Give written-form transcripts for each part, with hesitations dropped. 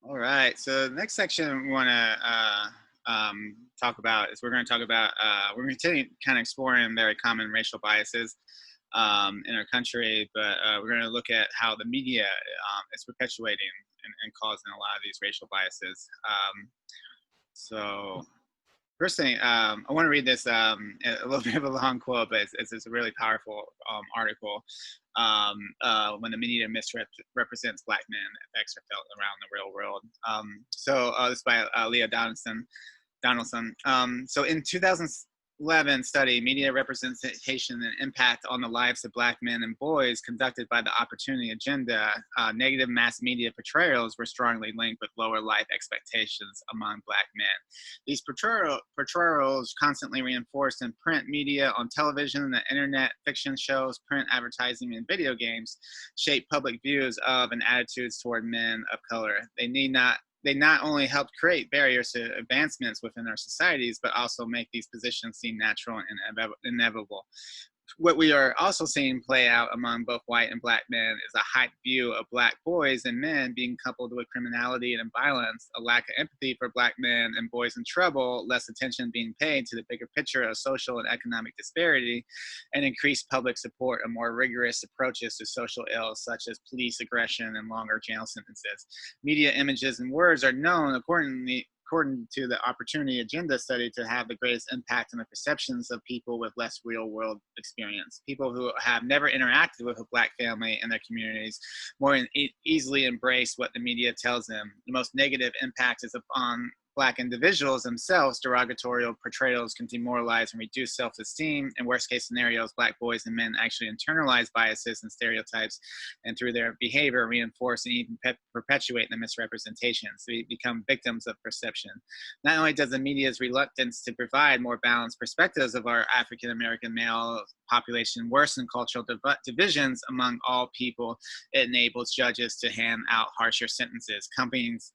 All right. So the next section we want to talk about is we're going to continue kind of exploring very common racial biases in our country, but we're going to look at how the media is perpetuating and causing a lot of these racial biases. So First thing, I want to read this a little bit of a long quote, but it's a really powerful article. When the media misrepresents Black men, effects are felt around the real world. This is by Leah Donaldson. So in 2011 study, Media Representation and Impact on the Lives of Black Men and Boys, conducted by the Opportunity Agenda, negative mass media portrayals were strongly linked with lower life expectations among Black men. These portrayals constantly reinforced in print media, on television, the internet, fiction shows, print advertising, and video games, shape public views of and attitudes toward men of color. They not only help create barriers to advancements within our societies, but also make these positions seem natural and inevitable. What we are also seeing play out among both white and Black men is a hyped view of Black boys and men being coupled with criminality and violence, a lack of empathy for Black men and boys in trouble, less attention being paid to the bigger picture of social and economic disparity, and increased public support of more rigorous approaches to social ills such as police aggression and longer jail sentences. Media images and words are known according to the Opportunity Agenda study, to have the greatest impact on the perceptions of people with less real world experience. People who have never interacted with a Black family in their communities more easily embrace what the media tells them. The most negative impact is upon Black individuals themselves. Derogatory portrayals can demoralize and reduce self-esteem. In worst case scenarios, Black boys and men actually internalize biases and stereotypes, and through their behavior reinforce and even perpetuate the misrepresentations. They become victims of perception. Not only does the media's reluctance to provide more balanced perspectives of our African American male population worsen cultural divisions among all people, it enables judges to hand out harsher sentences, companies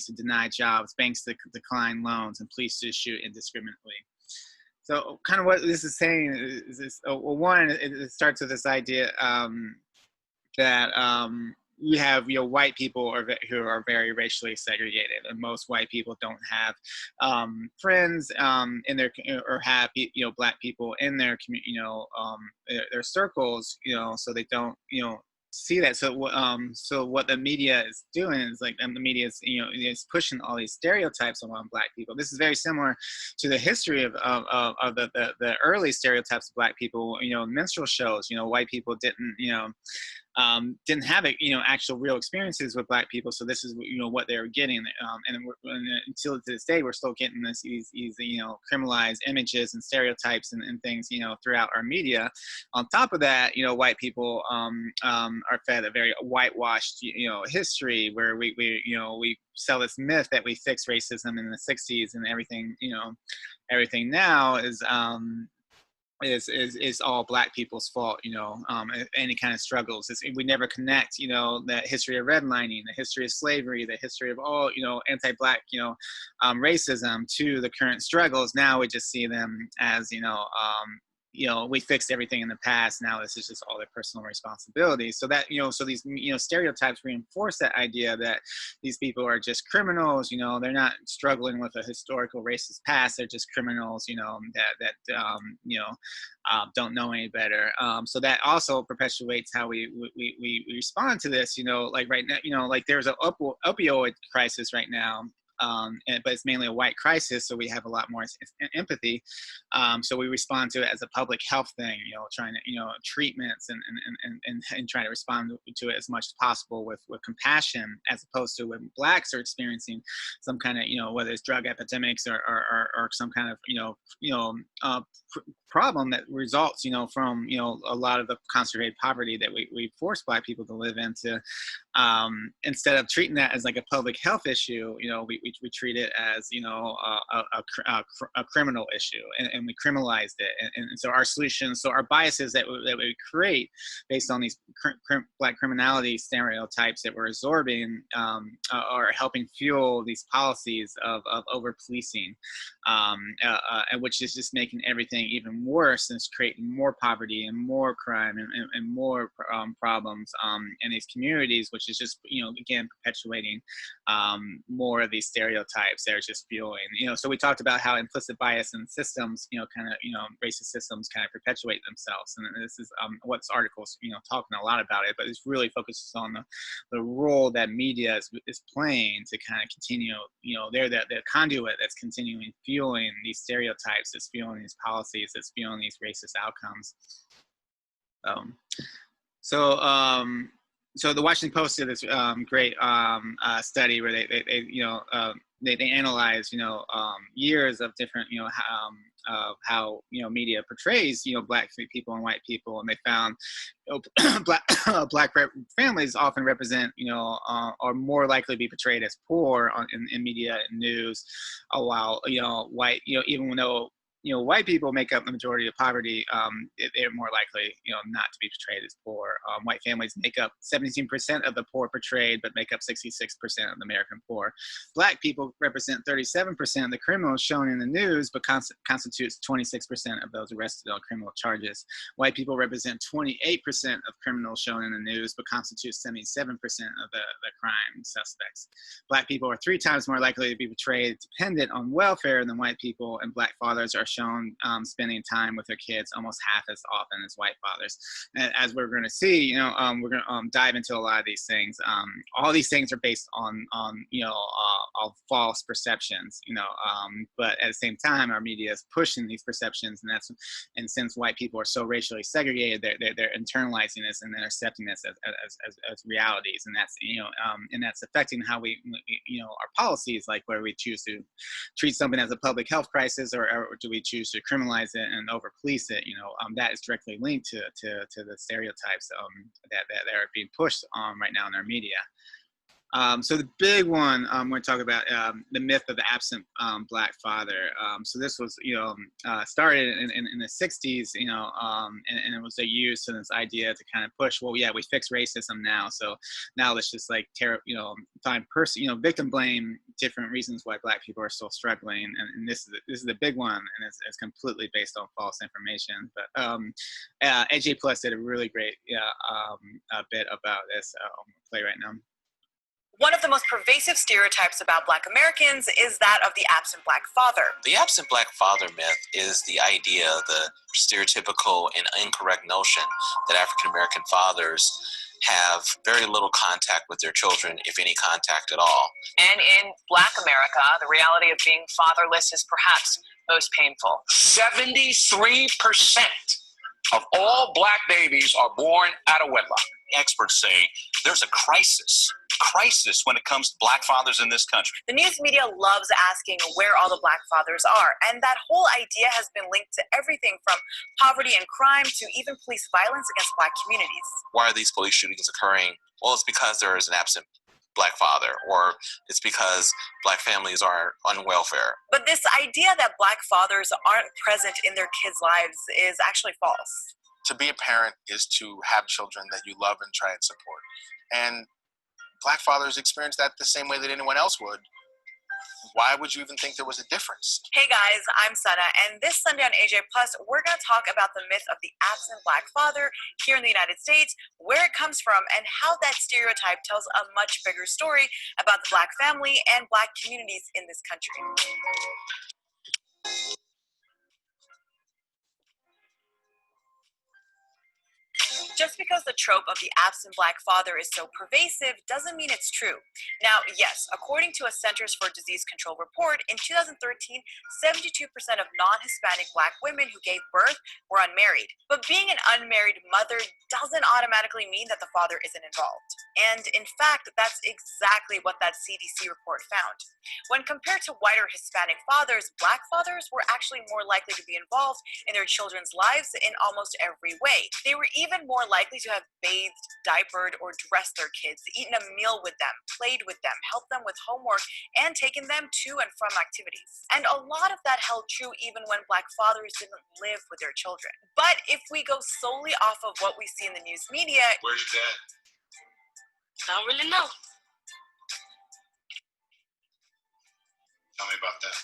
to deny jobs, banks to decline loans, and police to shoot indiscriminately. So kind of what this is saying is this, well, one, it starts with this idea that you have white people who are very racially segregated, and most white people don't have friends in their, or have Black people in their community, their circles, so they don't see that. So what the media is doing is like, and the media is is pushing all these stereotypes around Black people. This is very similar to the history of the early stereotypes of Black people. Minstrel shows. White people didn't have actual real experiences with Black people, so this is what they were getting, and until to this day we're still getting these criminalized images and stereotypes and things throughout our media. On top of that, white people are fed a very whitewashed history, where we sell this myth that we fixed racism in the 60s, and everything now is all Black people's fault. Any kind of struggles, we never connect the history of redlining, the history of slavery, the history of all anti-Black racism to the current struggles. Now we just see them as we fixed everything in the past. Now this is just all their personal responsibility. So that so these stereotypes reinforce that idea that these people are just criminals. They're not struggling with a historical racist past. They're just criminals. Don't know any better. So that also perpetuates how we respond to this. Like right now, like there's an opioid crisis right now. But it's mainly a white crisis, so we have a lot more empathy. So we respond to it as a public health thing, trying to, treatments and trying to respond to it as much as possible with compassion, as opposed to when Blacks are experiencing some kind of, whether it's drug epidemics or some kind of, problem that results, from, a lot of the concentrated poverty that we force Black people to live into. Instead of treating that as like a public health issue, we treat it as a criminal issue, and we criminalized it. And so our solutions, so our biases that we create based on these Black criminality stereotypes that we're absorbing, are helping fuel these policies of over policing, and which is just making everything even worse, and it's creating more poverty and more crime and more problems in these communities, which which is just, again, perpetuating more of these stereotypes that are just fueling, so we talked about how implicit bias in systems, racist systems kind of perpetuate themselves. And this is what this article's, talking a lot about it, but it's really focuses on the role that media is playing to kind of continue, they're the conduit that's continuing fueling these stereotypes, that's fueling these policies, that's fueling these racist outcomes. So the Washington Post did this great study where they analyze years of different how media portrays Black people and white people, and they found black families often represent are more likely to be portrayed as poor in media and news, while white even though white people make up the majority of poverty, they're more likely, not to be portrayed as poor. White families make up 17% of the poor portrayed, but make up 66% of the American poor. Black people represent 37% of the criminals shown in the news, but constitutes 26% of those arrested on criminal charges. White people represent 28% of criminals shown in the news, but constitutes 77% of the crime suspects. Black people are 3 times more likely to be portrayed dependent on welfare than white people, and Black fathers are shown spending time with their kids almost half as often as white fathers. And as we're going to see, we're going to dive into a lot of these things. All these things are based on false perceptions, but at the same time, our media is pushing these perceptions, and since white people are so racially segregated, they're internalizing this and they're accepting this as realities, and that's affecting how we our policies, like where we choose to treat something as a public health crisis, or do we choose to criminalize it and over police it. That is directly linked to the stereotypes that are being pushed right now in our media. So the big one we're going to talk about, the myth of the absent Black father. So this was, started in the 60s, and it was used to this idea to kind of push, well, yeah, we fix racism now. So now let's just find victim blame different reasons why Black people are still struggling. And this is the big one, and it's completely based on false information. But AJ Plus did a really great bit about this. I'll play right now. One of the most pervasive stereotypes about Black Americans is that of the absent Black father. The absent Black father myth is the idea, the stereotypical and incorrect notion that African American fathers have very little contact with their children, if any contact at all. And in Black America, the reality of being fatherless is perhaps most painful. 73% of all Black babies are born out of wedlock. Experts say there's a crisis when it comes to Black fathers in this country. The news media loves asking where all the Black fathers are, and that whole idea has been linked to everything from poverty and crime to even police violence against Black communities. Why are these police shootings occurring? Well, it's because there is an absent Black father, or it's because Black families are on welfare. But this idea that Black fathers aren't present in their kids' lives is actually false. To be a parent is to have children that you love and try and support. And Black fathers experience that the same way that anyone else would. Why would you even think there was a difference? Hey guys, I'm Sana, and this Sunday on AJ Plus, we're going to talk about the myth of the absent Black father here in the United States, where it comes from, and how that stereotype tells a much bigger story about the Black family and Black communities in this country. Just because the trope of the absent Black father is so pervasive doesn't mean it's true. Now, yes, according to a Centers for Disease Control report, in 2013, 72% of non-Hispanic Black women who gave birth were unmarried. But being an unmarried mother doesn't automatically mean that the father isn't involved. And in fact, that's exactly what that CDC report found. When compared to white or Hispanic fathers, Black fathers were actually more likely to be involved in their children's lives in almost every way. They were even more likely to have bathed, diapered, or dressed their kids, eaten a meal with them, played with them, helped them with homework, and taken them to and from activities. And a lot of that held true even when Black fathers didn't live with their children. But if we go solely off of what we see in the news media... Where's your dad? I don't really know. Tell me about that.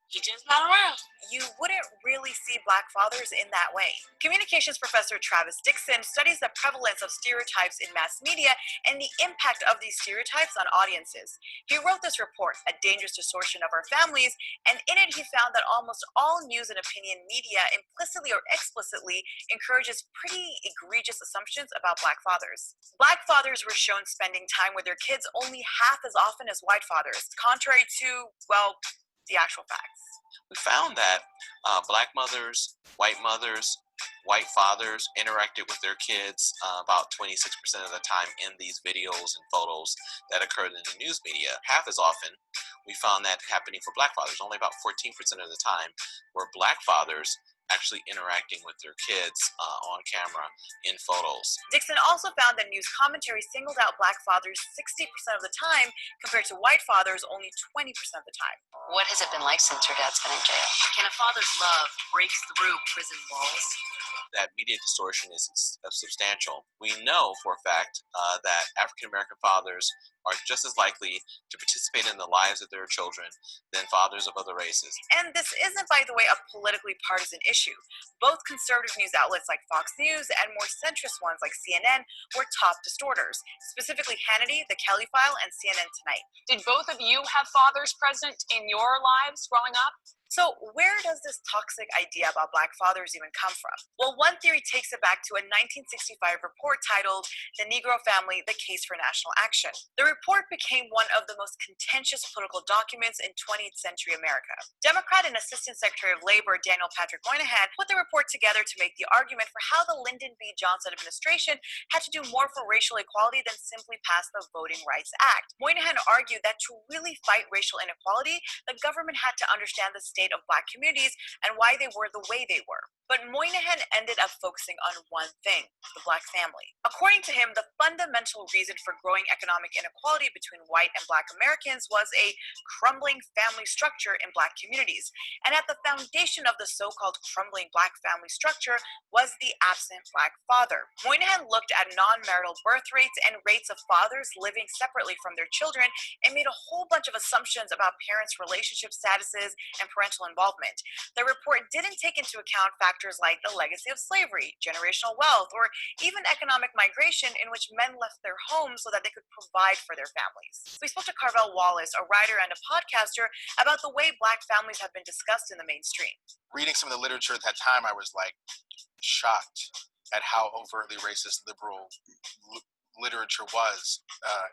He's just not around. You wouldn't really see Black fathers in that way. Communications professor Travis Dixon studies the prevalence of stereotypes in mass media and the impact of these stereotypes on audiences. He wrote this report, A Dangerous Distortion of Our Families, and in it he found that almost all news and opinion media implicitly or explicitly encourages pretty egregious assumptions about Black fathers. Black fathers were shown spending time with their kids only half as often as white fathers, contrary to, well, the actual facts. We found that Black mothers, white fathers interacted with their kids about 26% of the time in these videos and photos that occurred in the news media. Half as often, we found that happening for Black fathers. Only about 14% of the time were Black fathers actually interacting with their kids on camera in photos. Dixon also found that news commentary singled out Black fathers 60% of the time, compared to white fathers only 20% of the time. What has it been like since your dad's been in jail? Can a father's love break through prison walls? That media distortion is substantial. We know for a fact that African American fathers are just as likely to participate in the lives of their children than fathers of other races. And this isn't, by the way, a politically partisan issue. Both conservative news outlets like Fox News and more centrist ones like CNN were top distorters, specifically Hannity, The Kelly File, and CNN Tonight. Did both of you have fathers present in your lives growing up? So where does this toxic idea about Black fathers even come from? Well, one theory takes it back to a 1965 report titled The Negro Family, The Case for National Action. The report became one of the most contentious political documents in 20th century America. Democrat and Assistant Secretary of Labor Daniel Patrick Moynihan put the report together to make the argument for how the Lyndon B. Johnson administration had to do more for racial equality than simply pass the Voting Rights Act. Moynihan argued that to really fight racial inequality, the government had to understand the state of Black communities and why they were the way they were. But Moynihan ended up focusing on one thing, the Black family. According to him, the fundamental reason for growing economic inequality between white and Black Americans was a crumbling family structure in Black communities. And at the foundation of the so-called crumbling Black family structure was the absent Black father. Moynihan looked at non-marital birth rates and rates of fathers living separately from their children and made a whole bunch of assumptions about parents' relationship statuses and parental involvement. The report didn't take into account factors like the legacy of slavery, generational wealth, or even economic migration in which men left their homes so that they could provide for their families. We spoke to Carvel Wallace, a writer and a podcaster, about the way Black families have been discussed in the mainstream. Reading some of the literature at that time, I was like shocked at how overtly racist liberal literature was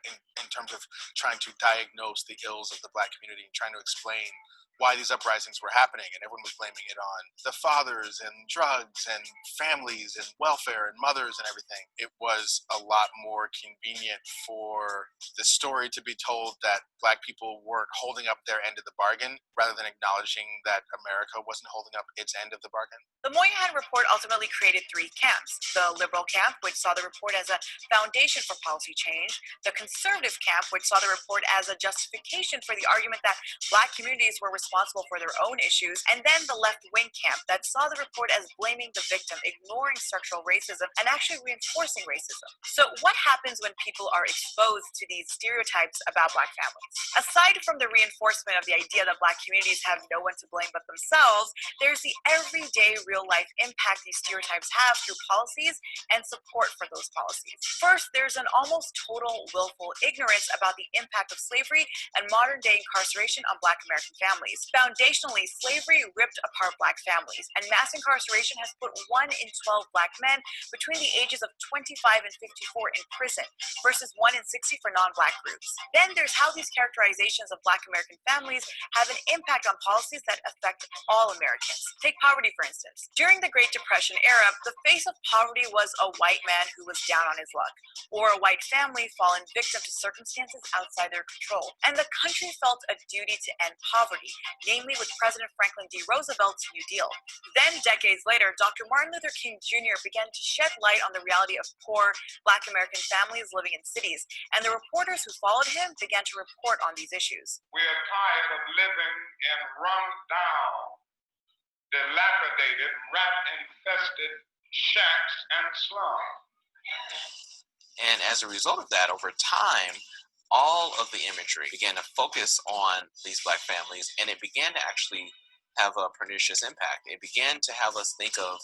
in terms of trying to diagnose the ills of the Black community and trying to explain why these uprisings were happening, and everyone was blaming it on the fathers and drugs and families and welfare and mothers and everything. It was a lot more convenient for the story to be told that Black people weren't holding up their end of the bargain rather than acknowledging that America wasn't holding up its end of the bargain. The Moynihan Report ultimately created three camps: the liberal camp, which saw the report as a foundation for policy change; the conservative camp, which saw the report as a justification for the argument that Black communities were responsible for their own issues; and then the left-wing camp that saw the report as blaming the victim, ignoring structural racism, and actually reinforcing racism. So what happens when people are exposed to these stereotypes about Black families? Aside from the reinforcement of the idea that Black communities have no one to blame but themselves, there's the everyday real-life impact these stereotypes have through policies and support for those policies. First, there's an almost total willful ignorance about the impact of slavery and modern-day incarceration on Black American families. Foundationally, slavery ripped apart Black families, and mass incarceration has put 1 in 12 Black men between the ages of 25 and 54 in prison, versus 1 in 60 for non-Black groups. Then there's how these characterizations of Black American families have an impact on policies that affect all Americans. Take poverty, for instance. During the Great Depression era, the face of poverty was a white man who was down on his luck, or a white family fallen victim to circumstances outside their control. And the country felt a duty to end poverty, namely with President Franklin D. Roosevelt's New Deal. Then, decades later, Dr. Martin Luther King Jr. began to shed light on the reality of poor Black American families living in cities, and the reporters who followed him began to report on these issues. We are tired of living in run-down, dilapidated, rat-infested shacks and slums. And as a result of that, over time, all of the imagery began to focus on these Black families, and it began to actually have a pernicious impact. It began to have us think of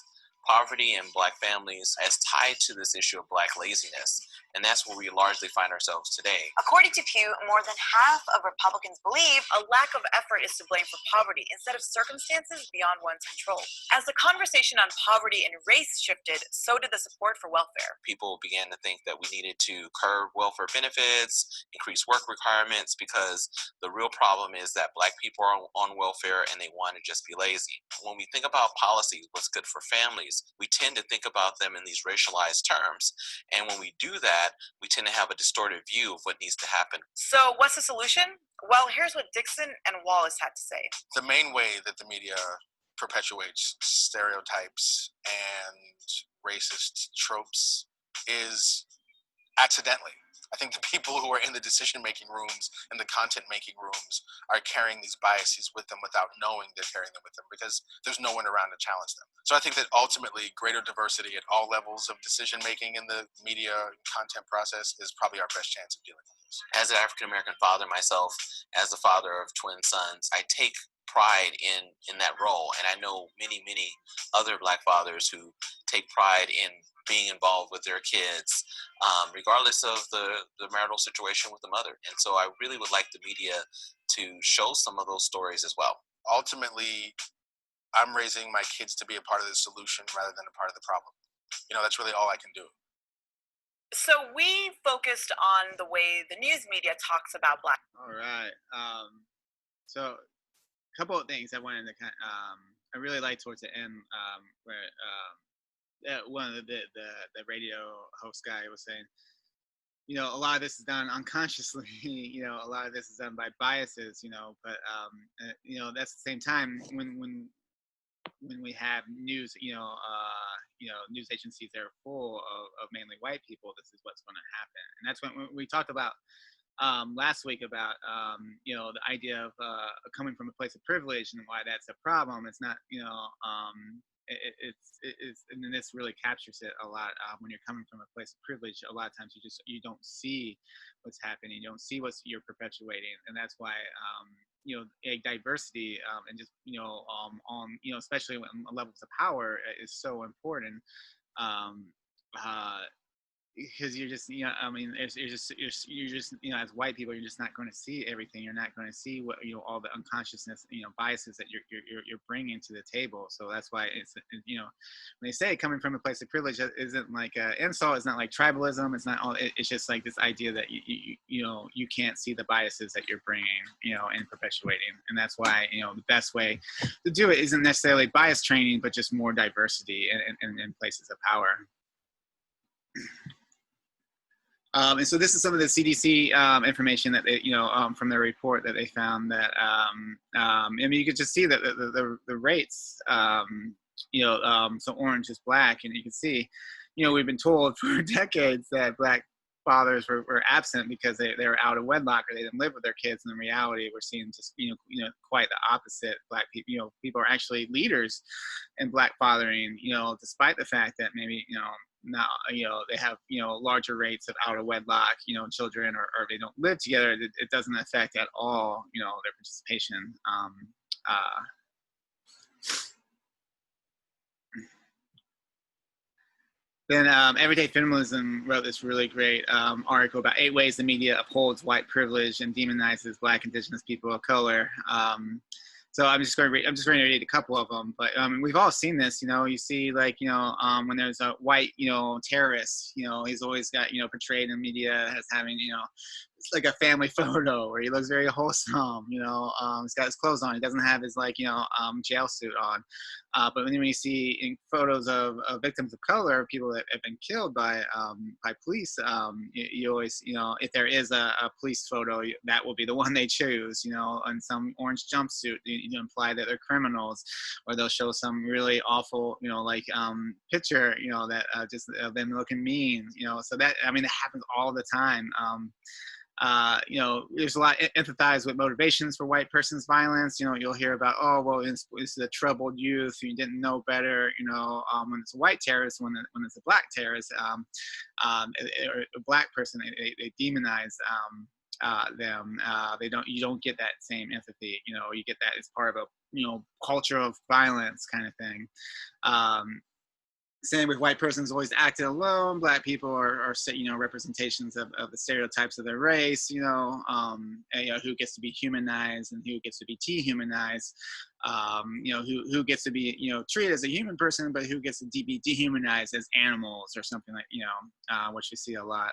poverty and Black families as tied to this issue of Black laziness. And that's where we largely find ourselves today. According to Pew, more than half of Republicans believe a lack of effort is to blame for poverty instead of circumstances beyond one's control. As the conversation on poverty and race shifted, so did the support for welfare. People began to think that we needed to curb welfare benefits, increase work requirements, because the real problem is that Black people are on welfare and they want to just be lazy. When we think about policies, what's good for families, we tend to think about them in these racialized terms. And when we do that, we tend to have a distorted view of what needs to happen. So what's the solution? Well, here's what Dixon and Wallace had to say. The main way that the media perpetuates stereotypes and racist tropes is accidentally. I think the people who are in the decision-making rooms and the content-making rooms are carrying these biases with them without knowing they're carrying them with them, because there's no one around to challenge them. So I think that ultimately greater diversity at all levels of decision-making in the media content process is probably our best chance of dealing with this. As an African-American father myself, as a father of twin sons, I take pride in that role. And I know many, many other Black fathers who take pride in being involved with their kids, regardless of the marital situation with the mother. And so I really would like the media to show some of those stories as well. Ultimately, I'm raising my kids to be a part of the solution rather than a part of the problem. You know, that's really all I can do. So we focused on the way the news media talks about Black. All right. So a couple of things I wanted to I really like towards the end where one of the radio host guy was saying, you know, a lot of this is done unconsciously, you know, a lot of this is done by biases, you know, but you know, that's the same time when we have news, you know, news agencies that are full of mainly white people, this is what's going to happen. And that's when we talked about last week about you know, the idea of coming from a place of privilege and why that's a problem. It's not, you know, it's and then this really captures it a lot. When you're coming from a place of privilege, a lot of times you don't see what's happening, you don't see what you're perpetuating, and that's why you know, a diversity and just, you know, on, you know, especially when levels of power is so important. Because you're just, you know, I mean, you're just, you know, as white people, you're just not going to see everything. You're not going to see what, you know, all the unconsciousness, you know, biases that you're bringing to the table. So that's why it's, you know, when they say coming from a place of privilege, it isn't like an insult. It's not like tribalism. It's not all. It's just like this idea that you know, you can't see the biases that you're bringing, you know, and perpetuating. And that's why, you know, the best way to do it isn't necessarily bias training, but just more diversity in places of power. And so this is some of the CDC information that they, you know, from their report that they found that, I mean, you could just see that the rates, you know, so orange is Black, and you can see, you know, we've been told for decades that Black fathers were absent because they were out of wedlock or they didn't live with their kids. And in reality, we're seeing just, you know, quite the opposite. Black people, you know, people are actually leaders in Black fathering, you know, despite the fact that maybe, you know, now, you know, they have, you know, larger rates of out of wedlock, you know, children, or they don't live together. It doesn't affect at all, you know, their participation. Then Everyday Feminism wrote this really great article about 8 ways the media upholds white privilege and demonizes Black, Indigenous people of color. So I'm just going to read a couple of them, but we've all seen this. You know, you see, like, you know, when there's a white, you know, terrorist, you know, he's always got, you know, portrayed in media as having, you know, it's like a family photo where he looks very wholesome. You know, he's got his clothes on. He doesn't have his, like, you know, jail suit on. But when you see in photos of victims of color, people that have been killed by police, you always, you know, if there is a police photo, that will be the one they choose. You know, in some orange jumpsuit, you imply that they're criminals, or they'll show some really awful, you know, like picture, you know, that just them looking mean. You know, so that, I mean, it happens all the time. You know, there's a lot empathize with motivations for white person's violence. You know, you'll hear about, oh, well, it's a troubled youth who didn't know better. You know, when it's a white terrorist, when it's a Black terrorist, or a Black person, they demonize them. You don't get that same empathy. You know, you get that as part of a, you know, culture of violence kind of thing. Same with white persons always acted alone. Black people are you know, representations of the stereotypes of their race, you know, and, you know, who gets to be humanized and who gets to be dehumanized, you know, who gets to be, you know, treated as a human person, but who gets to be dehumanized as animals or something, like, you know, which you see a lot.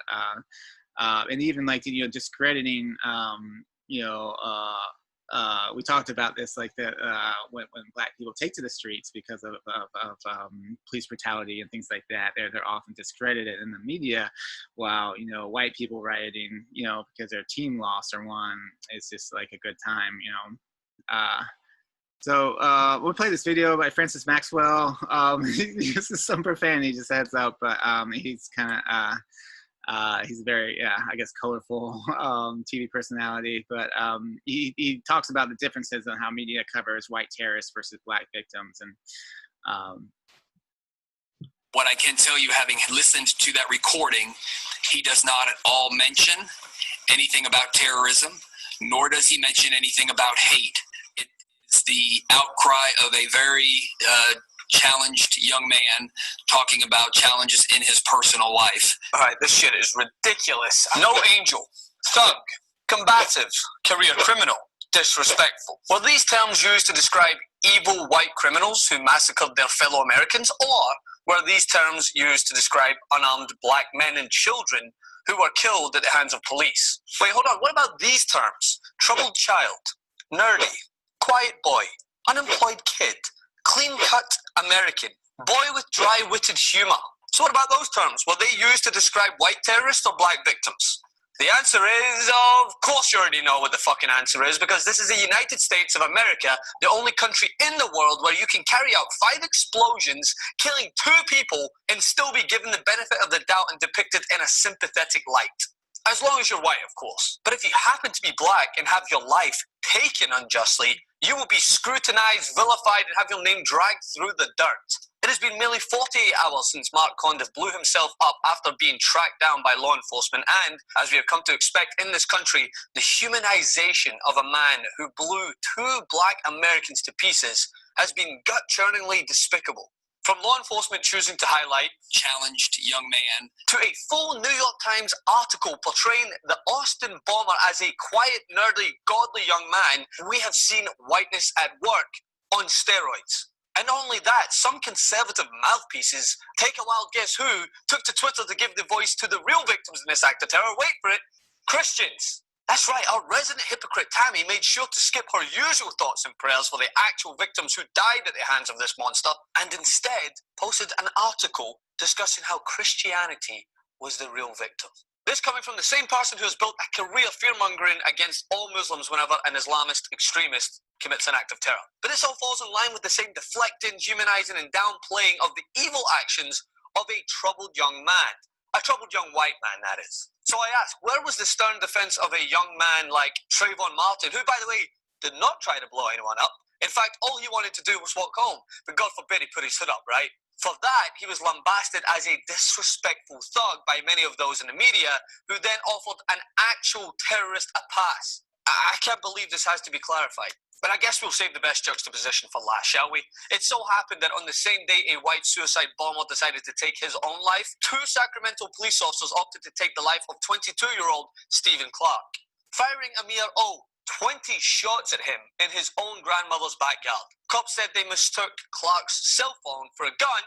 And even like, you know, discrediting, you know, we talked about this, like when Black people take to the streets because of police brutality and things like that, they're often discredited in the media, while, you know, white people rioting, you know, because their team lost or won, it's just like a good time, you know. So we'll play this video by Francis Maxwell. This is some profanity, just heads up, but he's kind of he's very, yeah, I guess, colorful TV personality, but he talks about the differences on how media covers white terrorists versus Black victims. And what I can tell you, having listened to that recording, he does not at all mention anything about terrorism, nor does he mention anything about hate. It's the outcry of a very challenged young man talking about challenges in his personal life. All right, this shit is ridiculous. No angel, thug, combative, career criminal, disrespectful. Were these terms used to describe evil white criminals who massacred their fellow Americans, or were these terms used to describe unarmed Black men and children who were killed at the hands of police? Wait, hold on, what about these terms? Troubled child, nerdy, quiet boy, unemployed kid, clean-cut American, boy with dry-witted humor. So what about those terms? Were they used to describe white terrorists or Black victims? The answer is, of course you already know what the fucking answer is, because this is the United States of America, the only country in the world where you can carry out 5 explosions, killing 2 people, and still be given the benefit of the doubt and depicted in a sympathetic light. As long as you're white, of course. But if you happen to be Black and have your life taken unjustly, you will be scrutinized, vilified, and have your name dragged through the dirt. It has been nearly 48 hours since Mark Condiff blew himself up after being tracked down by law enforcement, and, as we have come to expect in this country, the humanization of a man who blew 2 Black Americans to pieces has been gut-churningly despicable. From law enforcement choosing to highlight challenged young man to a full New York Times article portraying the Austin bomber as a quiet, nerdy, godly young man, we have seen whiteness at work on steroids. And not only that, some conservative mouthpieces, take a wild guess who, took to Twitter to give the voice to the real victims in this act of terror. Wait for it, Christians. That's right, our resident hypocrite Tammy made sure to skip her usual thoughts and prayers for the actual victims who died at the hands of this monster, and instead posted an article discussing how Christianity was the real victim. This coming from the same person who has built a career fear-mongering against all Muslims whenever an Islamist extremist commits an act of terror. But this all falls in line with the same deflecting, humanizing, and downplaying of the evil actions of a troubled young man. A troubled young white man, that is. So I ask, where was the stern defense of a young man like Trayvon Martin, who, by the way, did not try to blow anyone up? In fact, all he wanted to do was walk home, but God forbid he put his hood up, right? For that, he was lambasted as a disrespectful thug by many of those in the media, who then offered an actual terrorist a pass. I can't believe this has to be clarified. But I guess we'll save the best juxtaposition for last, shall we? It so happened that on the same day a white suicide bomber decided to take his own life, 2 Sacramento police officers opted to take the life of 22-year-old Stephen Clark, firing a mere 20 shots at him in his own grandmother's backyard. Cops said they mistook Clark's cell phone for a gun,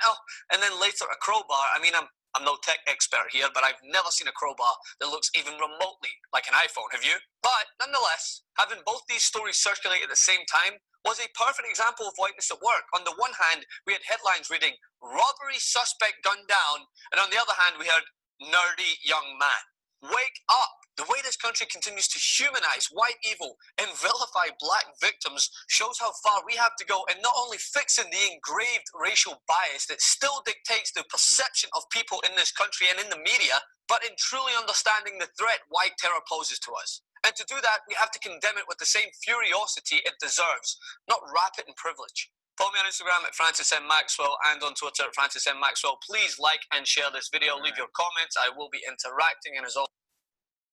and then later a crowbar. I mean, I'm no tech expert here, but I've never seen a crowbar that looks even remotely like an iPhone, have you? But nonetheless, having both these stories circulate at the same time was a perfect example of whiteness at work. On the one hand, we had headlines reading, "Robbery suspect gunned down," and on the other hand, we heard, "Nerdy young man." Wake up! The way this country continues to humanize white evil and vilify Black victims shows how far we have to go in not only fixing the engraved racial bias that still dictates the perception of people in this country and in the media, but in truly understanding the threat white terror poses to us. And to do that, we have to condemn it with the same furiosity it deserves, not wrap it in privilege. Follow me on Instagram at Francis M. Maxwell and on Twitter at Francis M. Maxwell. Please like and share this video. Leave your comments. I will be interacting, and as always,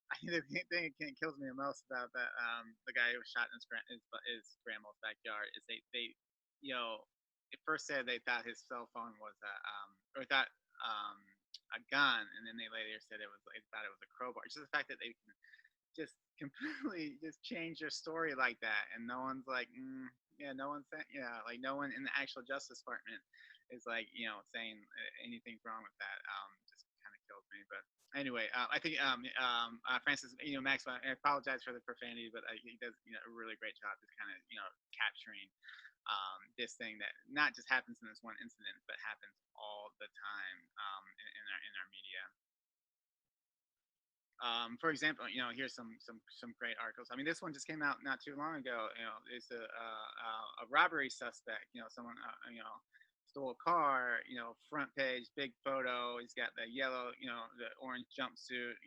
I think the thing that kills me the most about the guy who was shot in his grandma's backyard is they at first said they thought his cell phone was or thought a gun, and then they later said they thought it was a crowbar. Just the fact that they can just completely just change their story like that, and no one's like, yeah, no one's saying, yeah, like no one in the actual Justice Department is like, saying anything's wrong with that. Just kind of kills me. But anyway, I think Francis, Maxwell, I apologize for the profanity, but he does, a really great job just kind of, capturing this thing that not just happens in this one incident, but happens all the time in our media. For example, here's some great articles. I mean, this one just came out not too long ago. It's a robbery suspect. Someone stole a car. Front page, big photo. He's got the yellow, the orange jumpsuit.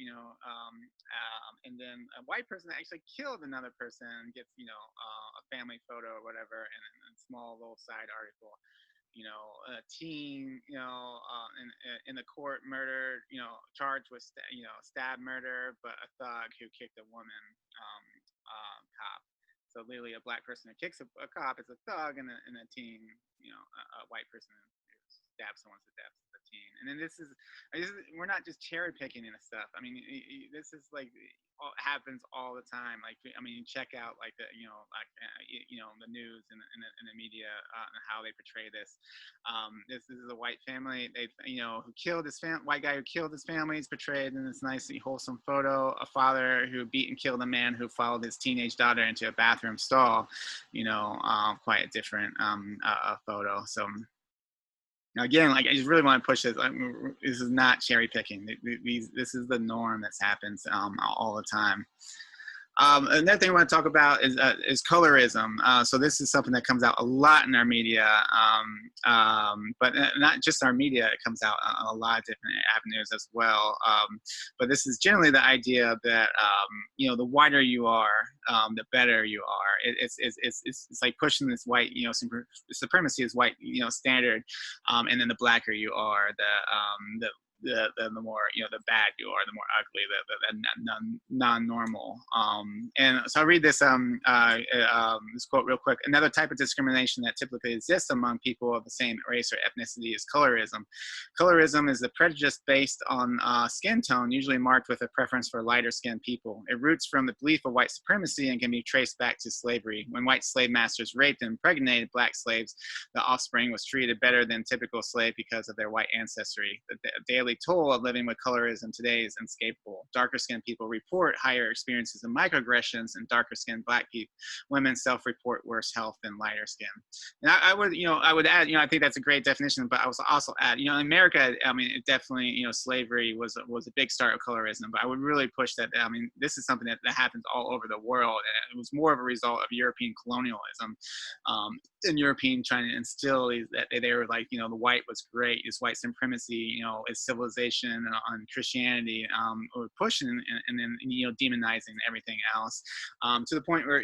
And then a white person that actually killed another person gets a family photo or whatever, and a small little side article. A teen, in the court murdered, charged with, stab murder, but a thug who kicked a woman, cop. So literally a black person who kicks a cop is a thug, and a teen, a white person who stabs someone to death is a teen. And then we're not just cherry picking and stuff. I mean, this is like, happens all the time. Like, I mean, check out like the the news and the media and how they portray this. This is a white family. They who killed his white guy who killed his family is portrayed in this nice wholesome photo. A father who beat and killed a man who followed his teenage daughter into a bathroom stall. Quite a different photo. So. Now, again, like I just really want to push this. This is not cherry picking. This is the norm that happens all the time. Another thing I want to talk about is colorism. So this is something that comes out a lot in our media, but not just our media. It comes out on a lot of different avenues as well. But this is generally the idea that the whiter you are, the better you are. It's like pushing this white supremacy is white standard, and then the blacker you are, the more the bad you are, the more ugly, the non-normal. And so I'll read this this quote real quick. Another type of discrimination that typically exists among people of the same race or ethnicity is colorism. Colorism is a prejudice based on skin tone, usually marked with a preference for lighter skinned people. It roots from the belief of white supremacy and can be traced back to slavery. When white slave masters raped and impregnated black slaves, the offspring was treated better than typical slave because of their white ancestry. The daily toll of living with colorism today is unescapable. Darker skinned people report higher experiences of microaggressions, and darker skinned black people, women self-report worse health than lighter skin. And I would add, I think that's a great definition, but I was also add, in America, I mean, it definitely, slavery was a big start of colorism, but I would really push that. I mean, this is something that happens all over the world, and it was more of a result of European colonialism, and European trying to instill that they were like, the white was great, this white supremacy, is civilization on Christianity, or pushing and then demonizing everything else, to the point where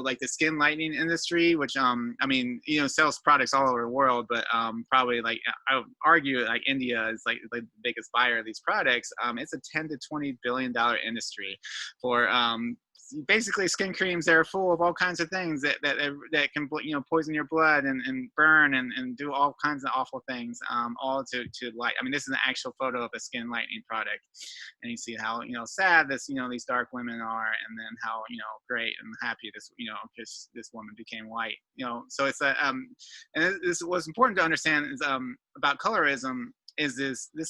like the skin lightening industry, which I mean sells products all over the world, but probably like I would argue like India is like the biggest buyer of these products. It's a $10 to $20 billion industry for basically skin creams that are full of all kinds of things that can poison your blood and burn and do all kinds of awful things, all to light. I mean, this is an actual photo of a skin lightening product, and you see how sad this these dark women are, and then how great and happy this because this woman became white. So it's and this what's important to understand is about colorism. This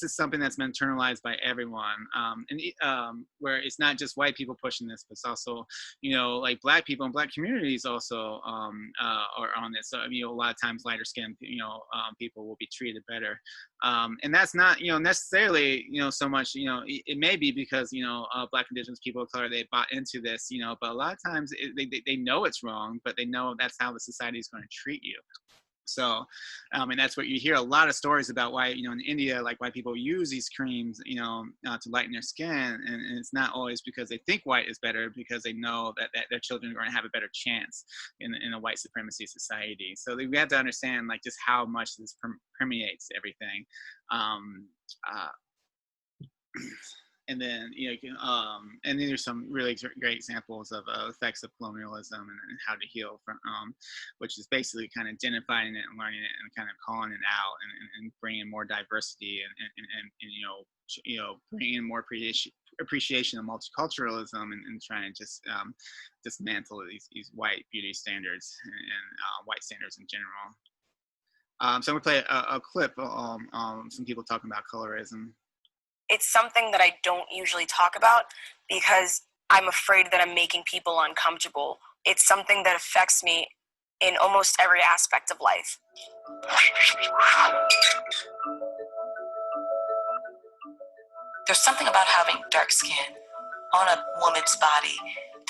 is something that's been internalized by everyone, where it's not just white people pushing this, but it's also like black people and black communities also are on this. So a lot of times lighter skinned people will be treated better, and that's not necessarily so much it may be because black indigenous people of color, they bought into this, but a lot of times they know it's wrong, but they know that's how the society is going to treat you. So, and that's what you hear a lot of stories about why, in India, like why people use these creams, to lighten their skin. And it's not always because they think white is better, because they know that their children are going to have a better chance in a white supremacy society. So we have to understand like just how much this permeates everything. and then and then there's some really great examples of effects of colonialism and how to heal from, which is basically kind of identifying it and learning it and kind of calling it out and bringing more diversity and bringing more appreciation of multiculturalism and trying to just dismantle these white beauty standards and white standards in general. So I'm gonna play a clip. Some people talking about colorism. It's something that I don't usually talk about because I'm afraid that I'm making people uncomfortable. It's something that affects me in almost every aspect of life. There's something about having dark skin on a woman's body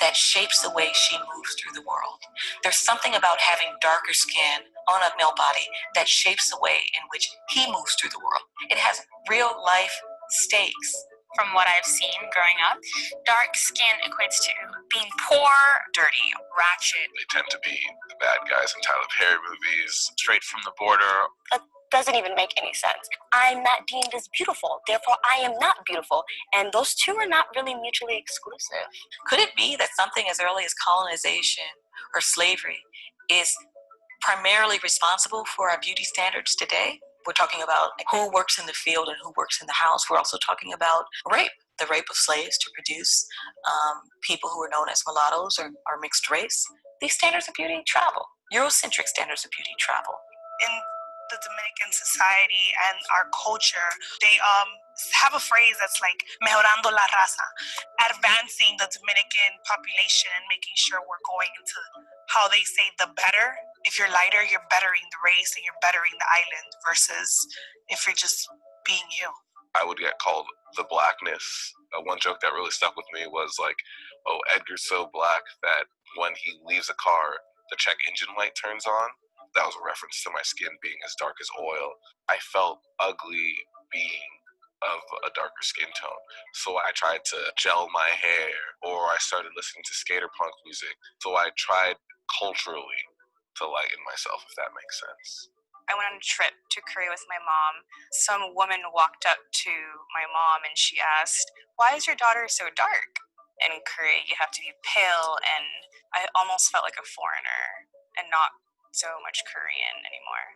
that shapes the way she moves through the world. There's something about having darker skin on a male body that shapes the way in which he moves through the world. It has real life stakes. From what I've seen growing up, dark skin equates to being poor, dirty, ratchet. They tend to be the bad guys in Tyler Perry movies, straight from the border. That doesn't even make any sense. I'm not deemed as beautiful, therefore I am not beautiful. And those two are not really mutually exclusive. Could it be that something as early as colonization or slavery is primarily responsible for our beauty standards today? We're talking about who works in the field and who works in the house. We're also talking about rape, the rape of slaves to produce people who are known as mulattoes or mixed race. These standards of beauty travel. Eurocentric standards of beauty travel. In the Dominican society and our culture, they have a phrase that's like mejorando la raza, advancing the Dominican population and making sure we're going into how they say the better. If you're lighter, you're bettering the race and you're bettering the island versus if you're just being you. I would get called the blackness. One joke that really stuck with me was like, oh, Edgar's so black that when he leaves a car, the check engine light turns on. That was a reference to my skin being as dark as oil. I felt ugly being of a darker skin tone. So I tried to gel my hair, or I started listening to skater punk music. So I tried culturally to lighten myself, if that makes sense. I went on a trip to Korea with my mom. Some woman walked up to my mom and she asked, "Why is your daughter so dark?" In Korea, you have to be pale, and I almost felt like a foreigner and not so much Korean anymore.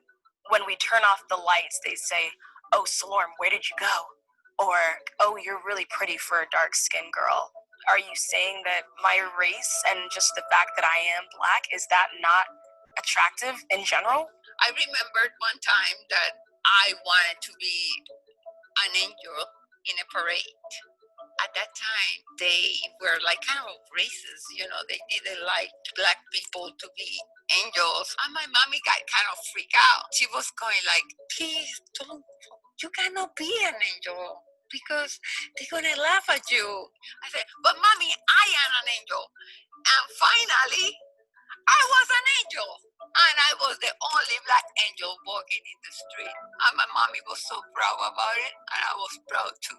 When we turn off the lights, they say, "Oh, Salorm, where did you go?" Or, "Oh, you're really pretty for a dark-skinned girl." Are you saying that my race and just the fact that I am black, is that not attractive in general? I remembered one time that I wanted to be an angel in a parade. At that time, they were like kind of racist, they didn't like black people to be angels. And my mommy got kind of freaked out. She was going like, "Please don't, you cannot be an angel because they're going to laugh at you." I said, "But mommy, I am an angel." And finally, I was an angel. And I was the only black angel walking in the street. And my mommy was so proud about it, and I was proud too.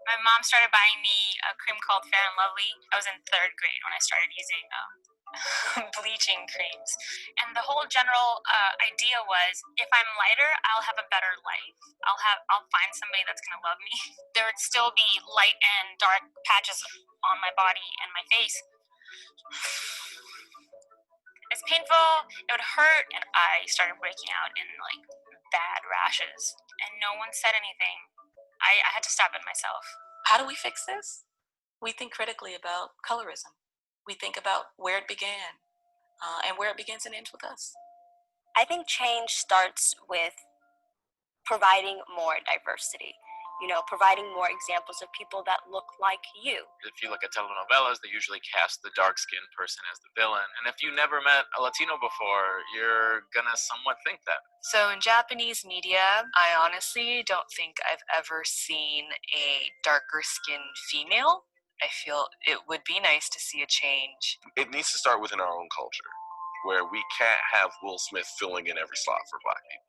My mom started buying me a cream called Fair and Lovely. I was in 3rd grade when I started using bleaching creams. And the whole general idea was, if I'm lighter, I'll have a better life. I'll find somebody that's gonna love me. There would still be light and dark patches on my body and my face. It's painful, it would hurt, and I started breaking out in like bad rashes. And no one said anything. I had to stop it myself. How do we fix this? We think critically about colorism. We think about where it began and where it begins and ends with us. I think change starts with providing more diversity. Providing more examples of people that look like you. If you look at telenovelas, they usually cast the dark-skinned person as the villain. And if you never met a Latino before, you're gonna somewhat think that. So in Japanese media, I honestly don't think I've ever seen a darker-skinned female. I feel it would be nice to see a change. It needs to start within our own culture, where we can't have Will Smith filling in every slot for black people.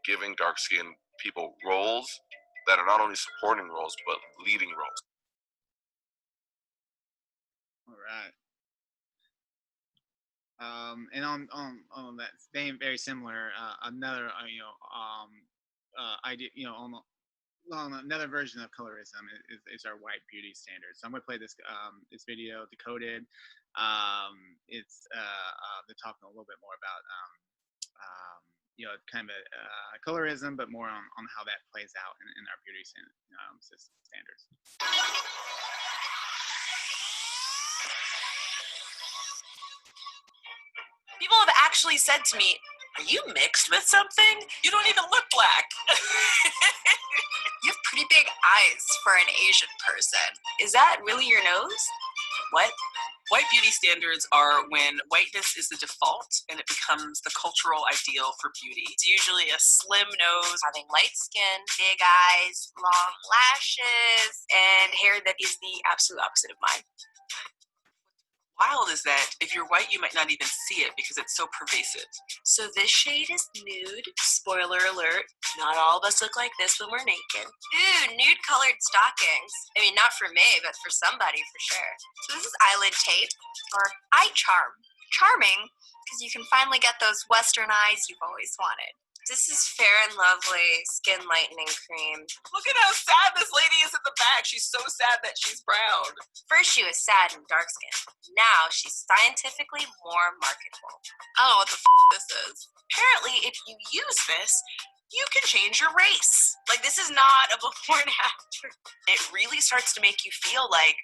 Giving dark-skinned people roles that are not only supporting roles, but leading roles. All right. And on that vein, very similar, another, idea, well, another version of colorism is our white beauty standards. So I'm gonna play this video decoded. They're talking a little bit more about kind of colorism, but more on how that plays out in our beauty standards. People have actually said to me, "Are you mixed with something? You don't even look black." You have pretty big eyes for an Asian person. Is that really your nose? What? White beauty standards are when whiteness is the default and it becomes the cultural ideal for beauty. It's usually a slim nose, having light skin, big eyes, long lashes, and hair that is the absolute opposite of mine. Wild is that if you're white, you might not even see it because it's so pervasive. So this shade is nude. Spoiler alert, not all of us look like this when we're naked. Ooh, nude colored stockings. I mean, not for me, but for somebody for sure. So this is eyelid tape, or eye charm. Charming, because you can finally get those Western eyes you've always wanted. This is Fair and Lovely Skin Lightening Cream. Look at how sad this lady is in the back. She's so sad that she's brown. First she was sad and dark skinned. Now she's scientifically more marketable. I don't know what the this is. Apparently, if you use this, you can change your race. Like, this is not a before and after. It really starts to make you feel like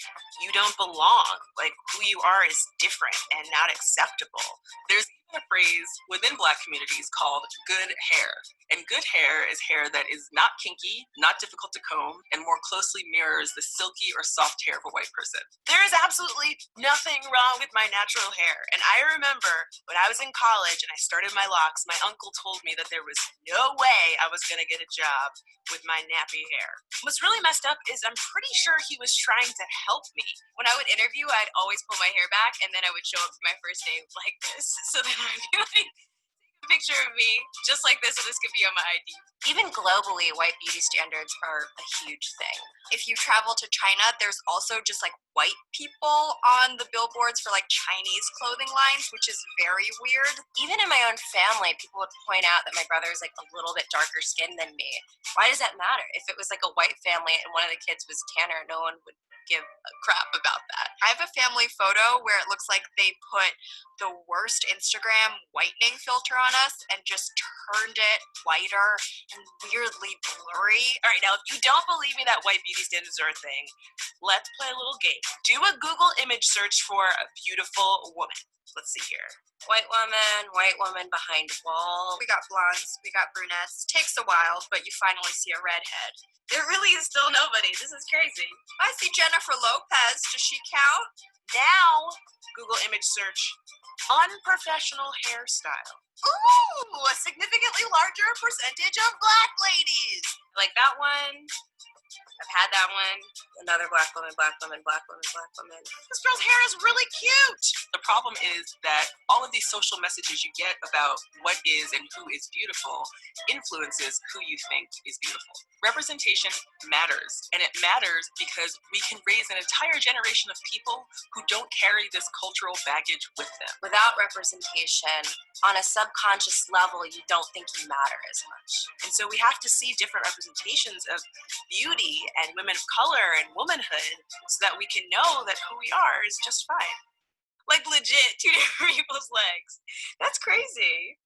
you don't belong. Like, who you are is different and not acceptable. There's even a phrase within Black communities called good hair. And good hair is hair that is not kinky, not difficult to comb, and more closely mirrors the silky or soft hair of a white person. There is absolutely nothing wrong with my natural hair. And I remember when I was in college and I started my locks, my uncle told me that there was no way I was gonna get a job with my nappy hair. What's really messed up is I'm pretty sure he was trying to help me. When I would interview, I'd always pull my hair back and then I would show up for my first day like this. So then I'd be like, picture of me just like this, so this could be on my ID. Even globally, white beauty standards are a huge thing. If you travel to China, there's also just like white people on the billboards for like Chinese clothing lines, which is very weird. Even in my own family, people would point out that my brother is like a little bit darker skinned than me. Why does that matter? If it was like a white family and one of the kids was tanner, no one would give a crap about that. I have a family photo where it looks like they put the worst Instagram whitening filter on us and just turned it whiter and weirdly blurry. All right, now if you don't believe me that white beauty standards are a thing, let's play a little game. Do a Google image search for a beautiful woman. Let's see here. White woman behind wall. We got blondes, we got brunettes. Takes a while, but you finally see a redhead. There really is still nobody. This is crazy. I see Jennifer Lopez. Does she count? Now, Google image search, unprofessional hairstyle. Ooh, a significantly larger percentage of Black ladies. Like that one. I've had that one. Another black woman. This girl's hair is really cute. The problem is that all of these social messages you get about what is and who is beautiful influences who you think is beautiful. Representation matters, and it matters because we can raise an entire generation of people who don't carry this cultural baggage with them. Without representation, on a subconscious level, you don't think you matter as much. And so we have to see different representations of beauty and women of color and womanhood so that we can know that who we are is just fine. Like legit, two different people's legs. That's crazy.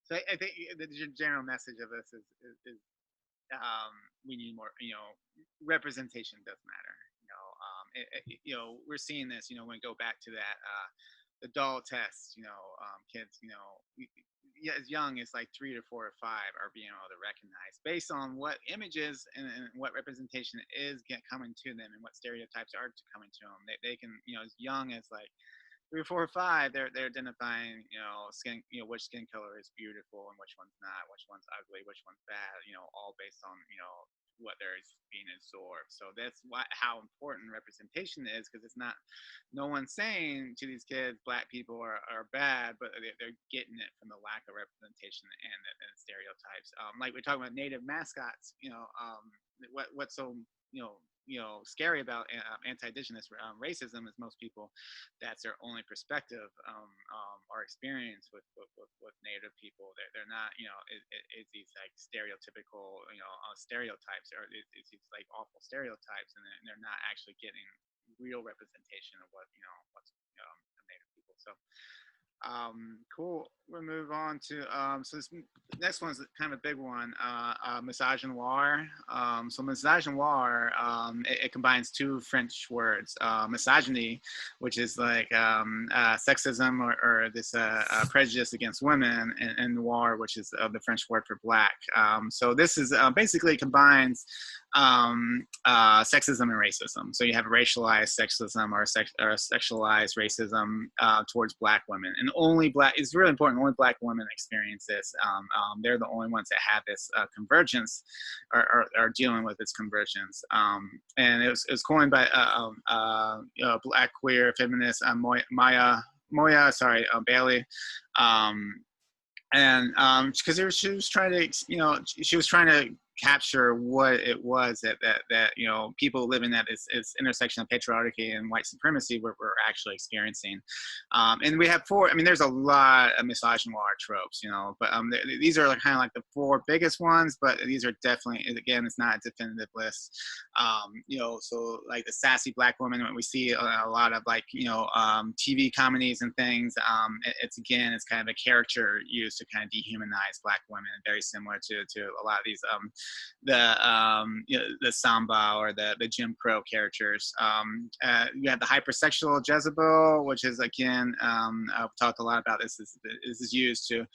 So I think the general message of this is we need more. Representation does matter. We're seeing this. When we go back to that the doll test. Kids. As young as like 3 or 4 or 5 are being able to recognize based on what images and what representation is coming to them and what stereotypes are coming to them. They can as young as like 3 or 4 or 5, they're identifying, skin, which skin color is beautiful and which one's not, which one's ugly, which one's bad, all based on, what they're being absorbed. So that's how important representation is, because it's not, no one's saying to these kids, Black people are bad, but they're getting it from the lack of representation and stereotypes. Like we're talking about Native mascots, what's so, scary about anti-indigenous racism is most people, that's their only perspective or experience with Native people. They're not, it's these like stereotypical, stereotypes, or it's these like awful stereotypes, and they're not actually getting real representation of what's Native people. So cool. We'll move on to so this next one's kind of a big one. Misogynoir. So misogynoir, it combines two French words, misogyny, which is like sexism or this prejudice against women, and noir, which is the French word for black. So this is basically combines sexism and racism. So you have racialized sexism or sexualized racism towards black women, and only black. It's really important. Only black women experience this. They're the only ones that have this convergence, or are dealing with this convergence. And it was coined by black queer feminist Maya Bailey. And because she was trying to, she was trying to capture what it was that people living at this intersection of patriarchy and white supremacy were actually experiencing. And we have four. I mean, there's a lot of misogynoir tropes, but these are kind of like the four biggest ones. But these are definitely, again, it's not a definitive list. So like the sassy black woman, when we see a lot of like TV comedies and things, it's kind of a character used to kind of dehumanize black women, very similar to a lot of these the Samba or the Jim Crow characters. You have the hypersexual Jezebel, which is, again, I've talked a lot about this. This is used to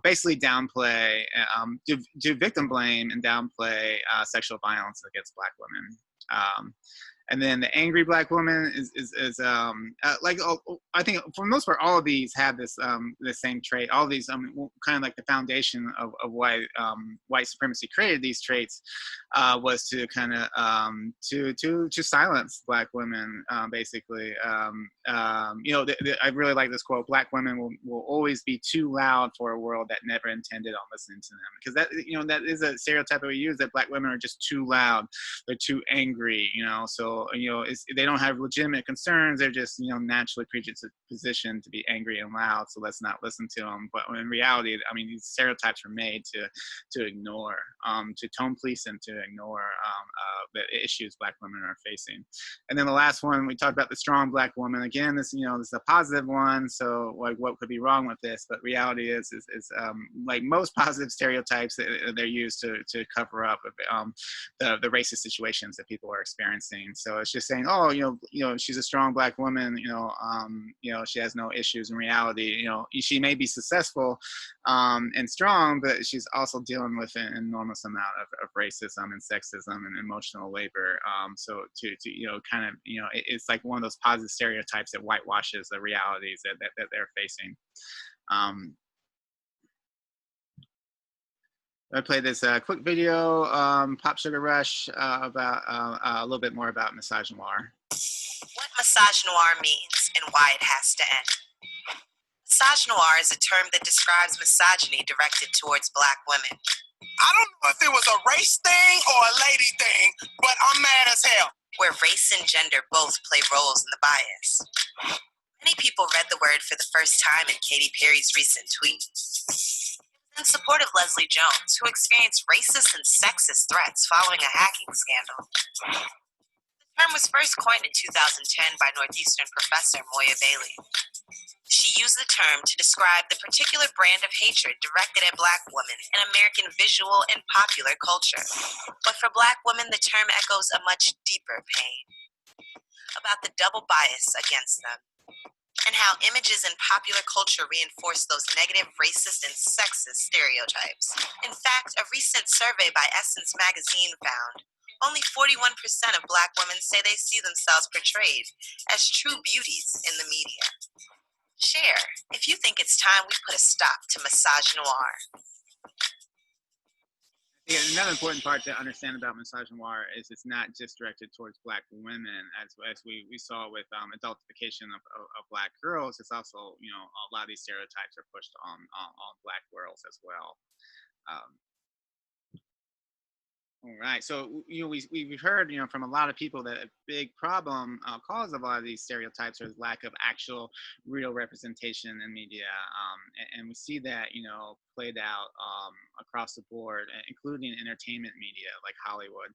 basically downplay, do victim blame and downplay sexual violence against black women. And then the angry black woman is like, I think for the most part, all of these have this the same trait. All of these kind of like the foundation of why white supremacy created these traits was to kind of to silence black women, basically. I really like this quote: "Black women will always be too loud for a world that never intended on listening to them." Because that is a stereotype that we use, that black women are just too loud, they're too angry, so they don't have legitimate concerns. They're just naturally predispositioned to be angry and loud. So let's not listen to them. But in reality, I mean, these stereotypes were made to ignore, to tone police and to ignore the issues black women are facing. And then the last one, we talked about the strong black woman. Again, this is a positive one. So like, what could be wrong with this? But reality is like most positive stereotypes, they're used to cover up the racist situations that people are experiencing. So it's just saying, oh, she's a strong black woman, she has no issues. In reality, she may be successful and strong, but she's also dealing with an enormous amount of racism and sexism and emotional labor. So to kind of, it's like one of those positive stereotypes that whitewashes the realities that they're facing. I played this quick video, Pop Sugar Rush, about a little bit more about misogynoir. What misogynoir means and why it has to end. Misogynoir is a term that describes misogyny directed towards black women. I don't know if it was a race thing or a lady thing, but I'm mad as hell. Where race and gender both play roles in the bias. Many people read the word for the first time in Katy Perry's recent tweet. In support of Leslie Jones, who experienced racist and sexist threats following a hacking scandal. The term was first coined in 2010 by Northeastern professor Moya Bailey. She used the term to describe the particular brand of hatred directed at black women in American visual and popular culture. But for black women, the term echoes a much deeper pain about the double bias against them, and how images in popular culture reinforce those negative racist and sexist stereotypes. In fact, a recent survey by Essence magazine found only 41% of black women say they see themselves portrayed as true beauties in the media. Share if you think it's time we put a stop to misogynoir. Yeah, another important part to understand about misogynoir is it's not just directed towards black women, as we saw with adultification of black girls. It's also, a lot of these stereotypes are pushed on black girls as well. All right. So, we've heard, from a lot of people that a big problem, cause of a lot of these stereotypes or lack of actual real representation in media. And we see that, played out across the board, including entertainment media like Hollywood.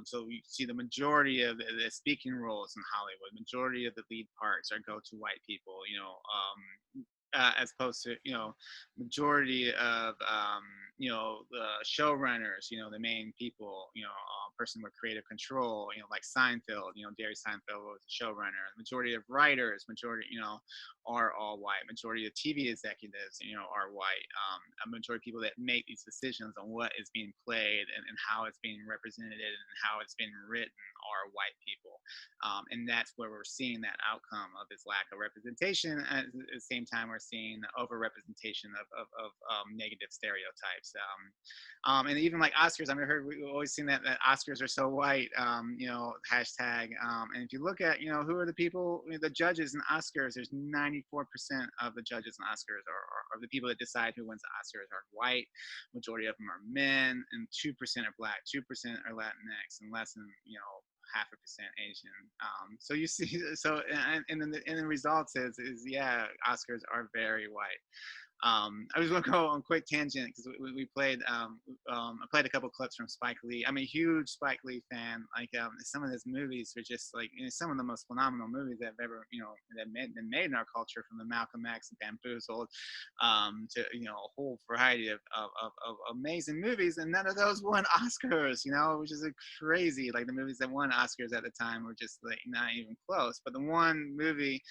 So you see the majority of the speaking roles in Hollywood, majority of the lead parts go to white people, as opposed to, majority of, the showrunners, the main people, person with creative control, like Seinfeld, Jerry Seinfeld was a showrunner. The majority of writers, are all white. Majority of TV executives, are white. A majority of people that make these decisions on what is being played and how it's being represented and how it's being written are white people. And that's where we're seeing that outcome of this lack of representation. At the same time, we're seeing overrepresentation of negative stereotypes. And even like Oscars, we've always seen that Oscars are so white, hashtag. And if you look at, who are the people, the judges in Oscars, there's 94% of the judges in Oscars are the people that decide who wins the Oscars are white. Majority of them are men, and 2% are black, 2% are Latinx, and less than, 0.5% Asian. So you see, and then the results is yeah, Oscars are very white. I was going to go on a quick tangent because we played. I played a couple clips from Spike Lee. I'm a huge Spike Lee fan. Like some of his movies are just like some of the most phenomenal movies that have ever that been made in our culture, from the Malcolm X and Bamboozled to a whole variety of amazing movies, and none of those won Oscars. Which is crazy. Like the movies that won Oscars at the time were just like not even close. But the one movie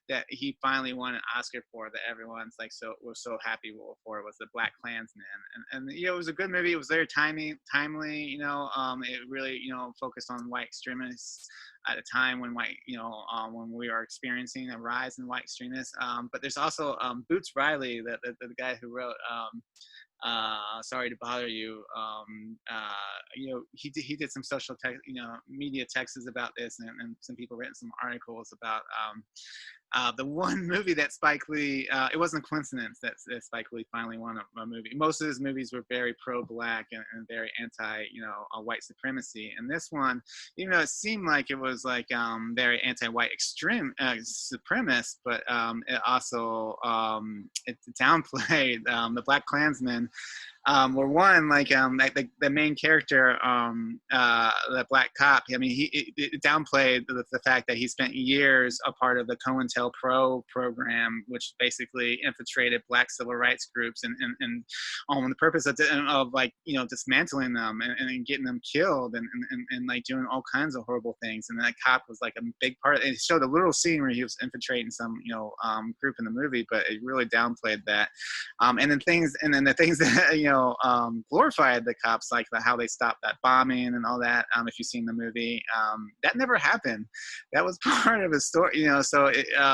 that he finally won an Oscar for that everyone's like was so happy for it was the Black Klansman, and it was a good movie. It was very timely. It really focused on white extremists at a time when when we are experiencing a rise in white extremists. But there's also Boots Riley, the guy who wrote Sorry to Bother You. He did some social media texts about this, and some people written some articles about the one movie that Spike Lee, it wasn't a coincidence that Spike Lee finally won a movie. Most of his movies were very pro-black and very anti, white supremacy. And this one, even though it seemed like it was like very anti-white extreme supremacist, but it also it downplayed the Black Klansmen. Were one like the main character, the black cop. It downplayed the fact that he spent years a part of the COINTELPRO program, which basically infiltrated black civil rights groups and the purpose of dismantling them and getting them killed and like doing all kinds of horrible things. And that cop was like a big part of it. It showed a little scene where he was infiltrating some group in the movie, but it really downplayed that. And then the things that glorified the cops, like how they stopped that bombing and all that. If you've seen the movie, that never happened. That was part of the story, So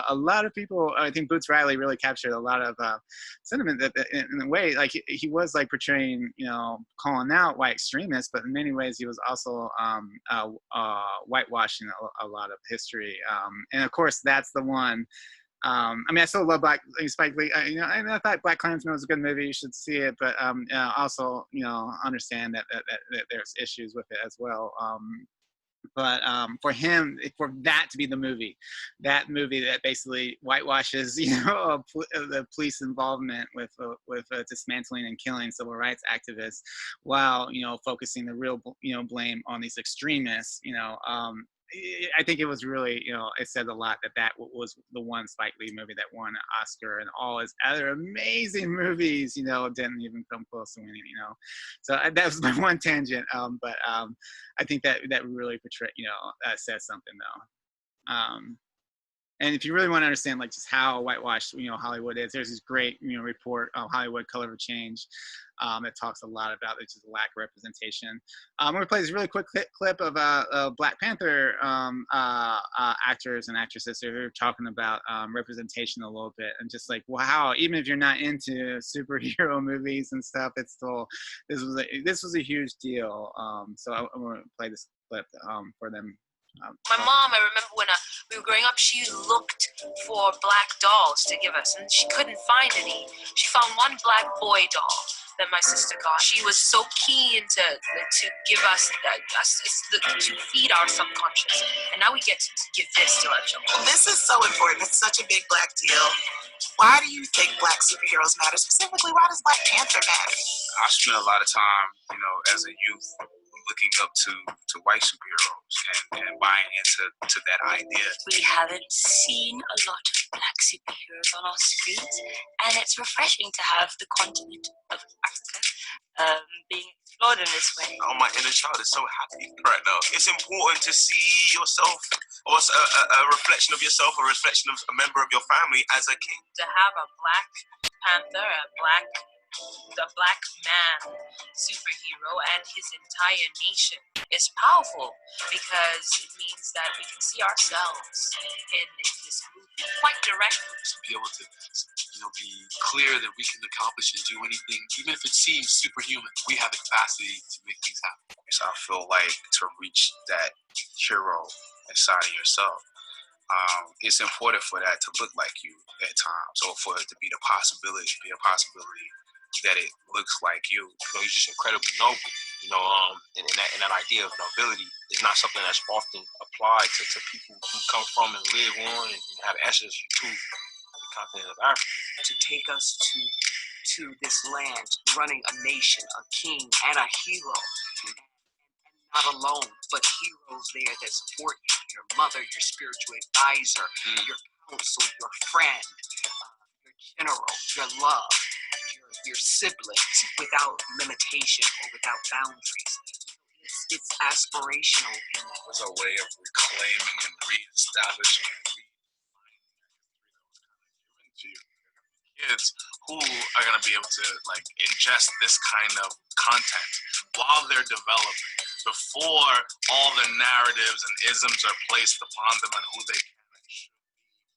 a lot of people, I think Boots Riley really captured a lot of sentiment that, in a way, like he was like portraying, calling out white extremists, but in many ways he was also whitewashing a lot of history. And of course, that's the one. I still love Spike Lee. I thought Black Klansman was a good movie. You should see it, but also, understand that there's issues with it as well. But for him, for that to be the movie that basically whitewashes, the police involvement with dismantling and killing civil rights activists, while focusing the real blame on these extremists, I think it was really, it said a lot that was the one Spike Lee movie that won an Oscar, and all his other amazing movies, didn't even come close to winning, So that was my one tangent. But I think that really portrayed, says something though. And if you really want to understand like just how whitewashed, Hollywood is, there's this great, report, Hollywood Color of Change, that talks a lot about just lack of representation. I'm going to play this really quick clip of Black Panther actors and actresses who are talking about representation a little bit, and just like, wow, even if you're not into superhero movies and stuff, it's still, this was a huge deal. So I'm going to play this clip for them. My mom, I remember when we were growing up, she looked for black dolls to give us, and she couldn't find any. She found one black boy doll, that my sister got. She was so keen to give us to feed our subconscious, and now we get to give this to our children. This is so important. It's such a big Black deal. Why do you think Black superheroes matter? Specifically, why does Black Panther matter? I spent a lot of time, as a youth, looking up to white superheroes and buying into that idea. We haven't seen a lot of Black superheroes on our streets, and it's refreshing to have the continent of Africa being explored in this way. Oh, my inner child is so happy right now. It's important to see yourself, or a reflection of yourself, a reflection of a member of your family as a king. To have a Black Panther, the Black man superhero and his entire nation is powerful because it means that we can see ourselves in this movie quite directly. To be able to, be clear that we can accomplish and do anything, even if it seems superhuman, we have the capacity to make things happen. So I feel like to reach that hero inside of yourself, it's important for that to look like you at times, or for it to be a possibility that it looks like you. You're just incredibly noble, and that idea of nobility is not something that's often applied to people who come from and live on and have ancestry to the continent of Africa. To take us to this land, running a nation, a king, and a hero. Not alone, but heroes there that support you, your mother, your spiritual advisor, your counsel, your friend, your general, your love, your siblings, without limitation or without boundaries. It's aspirational in that. It's a way of reclaiming and reestablishing kids who are going to be able to ingest this kind of content while they're developing, before all the narratives and isms are placed upon them and who they can and should be.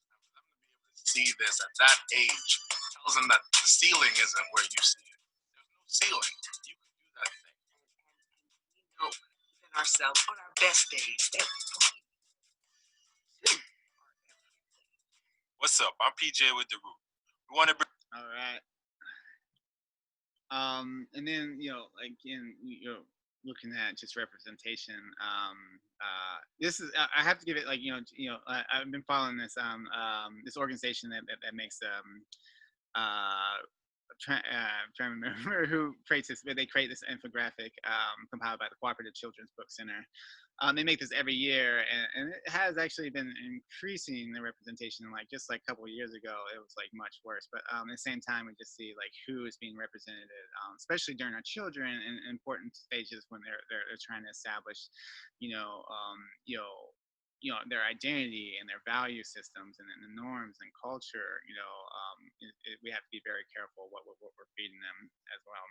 For them to be able to see this at that age tells them that the ceiling isn't where you see it. There's no ceiling. You can do that thing. We know within ourselves on our best days that What's up? I'm PJ with The Root. We want to bring. All right. And then looking at just representation, this is I have to give it I've been following this this organization that makes trying to remember who creates this, but they create this infographic compiled by the Cooperative Children's Book Center. They make this every year, and it has actually been increasing the representation. Just a couple of years ago, it was much worse. But at the same time, we just see who is being represented, especially during our children in important stages when they're trying to establish, their identity and their value systems and the norms and culture. We have to be very careful what we're feeding them as well.